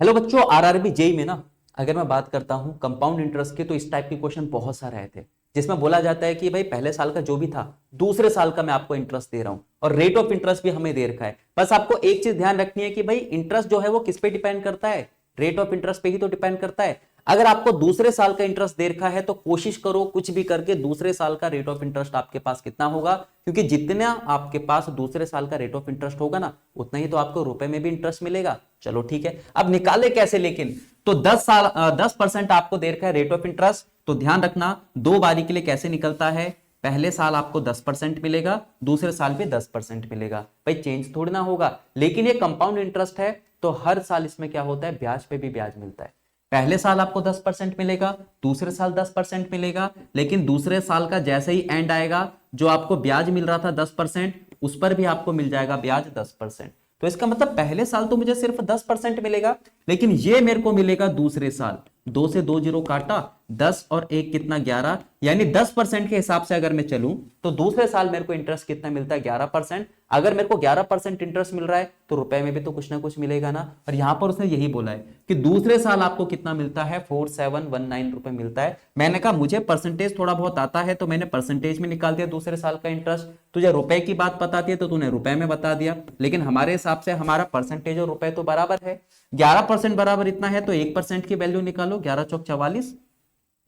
Hello बच्चों, RRB JE में ना अगर मैं बात करता हूं कंपाउंड इंटरेस्ट की, तो इस टाइप के क्वेश्चन बहुत सारे आए थे जिसमें बोला जाता है कि भाई पहले साल का जो भी था दूसरे साल का मैं आपको इंटरेस्ट दे रहा हूं और रेट ऑफ इंटरेस्ट भी हमें दे रखा है। बस आपको एक चीज ध्यान रखनी है कि भाई इंटरेस्ट जो है वो किस पे डिपेंड करता है, रेट ऑफ इंटरेस्ट पे ही तो डिपेंड करता है। अगर आपको दूसरे साल का इंटरेस्ट दे रखा है तो कोशिश करो कुछ भी करके दूसरे साल का रेट ऑफ इंटरेस्ट आपके पास कितना होगा, क्योंकि जितना आपके पास दूसरे साल का रेट ऑफ इंटरेस्ट होगा ना उतना ही तो आपको रुपए में भी इंटरेस्ट मिलेगा। चलो ठीक है, अब निकाले कैसे लेकिन, तो 10% आपको दे रखा है रेट ऑफ इंटरेस्ट, तो ध्यान रखना दो बारी के लिए कैसे निकलता है। पहले साल आपको 10% मिलेगा, दूसरे साल भी 10% मिलेगा, भाई चेंज थोड़ी ना होगा। लेकिन ये कंपाउंड इंटरेस्ट है तो हर साल इसमें क्या होता है, ब्याज पे भी ब्याज मिलता है। पहले साल आपको 10% मिलेगा, दूसरे साल 10% मिलेगा, लेकिन दूसरे साल का जैसे ही एंड आएगा जो आपको ब्याज मिल रहा था 10%, उस पर भी आपको मिल जाएगा ब्याज 10%। तो इसका मतलब पहले साल तो मुझे सिर्फ 10% मिलेगा, लेकिन ये मेरे को मिलेगा दूसरे साल। दो से दो जीरो काटा, 10 और एक कितना 11, यानी 10% के हिसाब से अगर मैं चलूं तो दूसरे साल मेरे को इंटरेस्ट कितना मिलता है, 11%। अगर मेरे को 11% इंटरेस्ट मिल रहा है तो रुपए में भी तो कुछ ना कुछ मिलेगा ना। और यहां पर उसने यही बोला है कि दूसरे साल आपको कितना मिलता है, 4719 रुपए मिलता है। मैंने कहा मुझे परसेंटेज थोड़ा बहुत आता है तो मैंने परसेंटेज में निकाल दिया दूसरे साल का इंटरेस्ट। तुझे रुपए की बात बताती है तो तूने रुपए में बता दिया, लेकिन हमारे हिसाब से हमारा परसेंटेज और रुपए तो बराबर है। 11% बराबर इतना है तो 1% की वैल्यू निकालो, 11 चौक 44,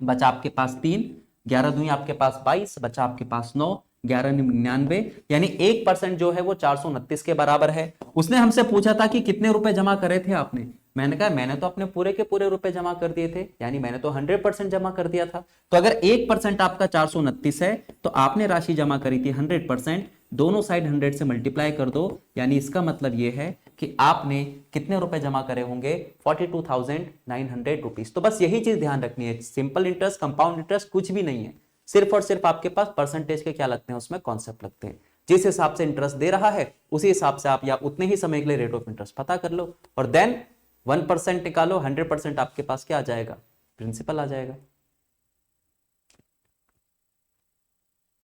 बचा आपके पास 3, 11 दूनी आपके पास 22, बचा आपके पास 9, 11 99, यानी 1% जो है वो 429 के बराबर है। उसने हमसे पूछा था कि कितने रुपए जमा करे थे आपने, मैंने कहा मैंने तो अपने पूरे के पूरे रुपए जमा कर दिए थे, यानी मैंने तो 100% जमा कर दिया था। तो अगर 1% आपका 429 है तो आपने राशि जमा करी थी 100%, दोनों साइड 100 से मल्टीप्लाई कर दो, यानी इसका मतलब यह है कि आपने कितने रुपए जमा करे होंगे, 42,900 रुपीज। तो बस यही चीज ध्यान रखनी है, सिंपल इंटरेस्ट कंपाउंड इंटरेस्ट कुछ भी नहीं है, सिर्फ और सिर्फ आपके पास परसेंटेज के क्या लगते हैं, उसमें कॉन्सेप्ट लगते हैं। जिस हिसाब से इंटरेस्ट दे रहा है उसी हिसाब से आप या उतने ही समय के लिए रेट ऑफ इंटरेस्ट पता कर लो और देन 1% निकालो, 100% आपके पास क्या आ जाएगा, प्रिंसिपल आ जाएगा।